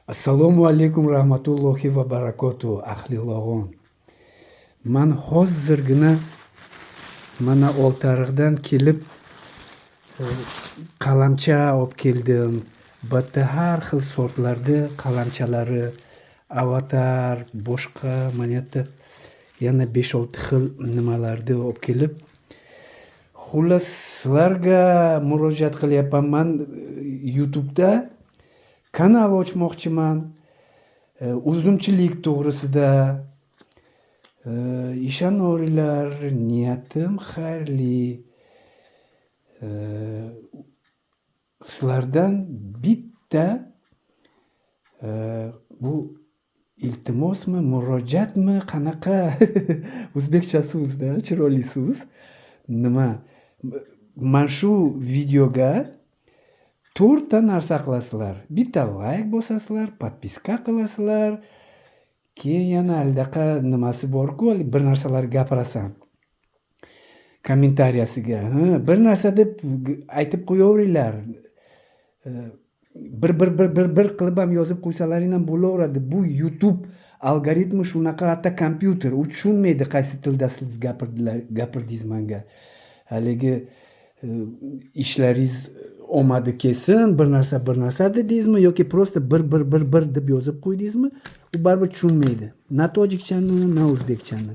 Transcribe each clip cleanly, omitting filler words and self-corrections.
Assalomu alaykum rahmatullohi va barakatuh ahli log'on. Man hozirgina mana Oltiariqdan kelib qalamcha olib keldim. Bitta har xil sortlarda qalamchalari, avatar, boshqa mana yana 5-6 xil nimalarni olib kelib, xullas sizlarga murojaat qilyapman. Man YouTube'da kanal ochmoqchiman. Uzumchilik to'g'risida. Ishonaveringlar, niyatim xayrli. Sizlardan bitta bu iltimosmi, murojaatmi, qanaqa o'zbekchasizda, chiroylisiz. Nima? Mana shu videoga 4 ta narsa qilasizlar. Bitta like bosasizlar, podpiska qilasizlar. Keyin yana aldaqa nimasi bor-ku, bir narsalar gapirasan. Kommentariyasiga, bir narsa deb aytib qo'yaveringlar. Bir qilib ham yozib qo'ysalaring ham bo'laveradi. Bu YouTube algoritmi shunaqa, hatto kompyuter u tushunmaydi qaysi tilda siz gapirdingiz menga. Haligi ishlaringiz omadi kelsin, bir narsa dedingizmi yoki prosta bir deb yozib qo'ydingizmi, u baribir tushunmaydi. Na tojikchani, na o'zbekchani.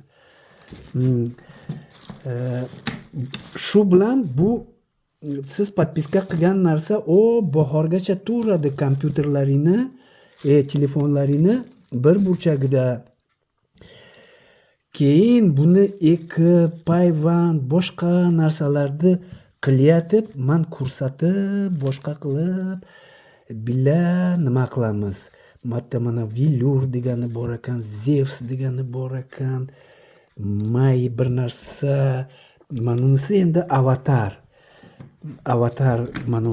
Shu bilan bu siz podpiska qilgan narsa bahorgacha turadi kompyuterlaringni, telefonlaringni bir burchagida. Keyin buni ekib, payvand, boshqa narsalarni qilyatib, man ko'rsatib, boshqa qilib, billa nima qilamiz. Mana Vilur degani bor ekan, Zevs degani bor ekan, May bir narsa, mana unisi endi avatar mana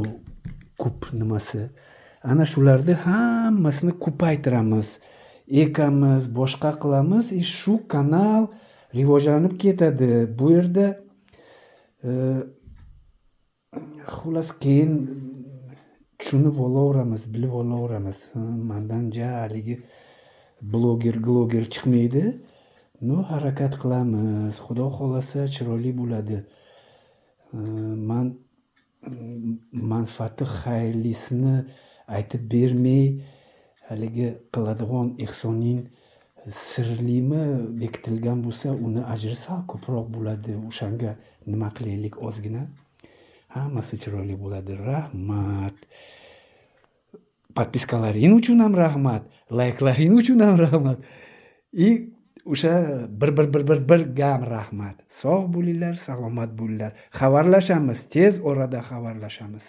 ko'p nimasi. Ana shularni hammasini ko'paytiramiz, ekamiz, boshqa qilamiz. Shu kanal rivojlanib ketadi. Bu yerda xullas keyin tushunib olaveramiz, bilib olaveramiz. Mendan haligi bloger chiqmaydi. Harakat qilamiz. Xudo xolasa chiroyli bo'ladi. Man manfaati xayrlisini aytib bermay, haligi qiladigan ehsoning sirlimi bekitilgan bo'lsa, uni ajri sal ko'proq bo'ladi. O'shanga nima qilaylik ozgina. Hammasi chiroyli bo'ladi. Rahmat. Podpiskalaring uchun ham rahmat, layklaring uchun ham rahmat. O'sha bir gam rahmat. Sog' bo'linglar, salomat bo'linglar. Xabarlashamiz, tez orada xabarlashamiz.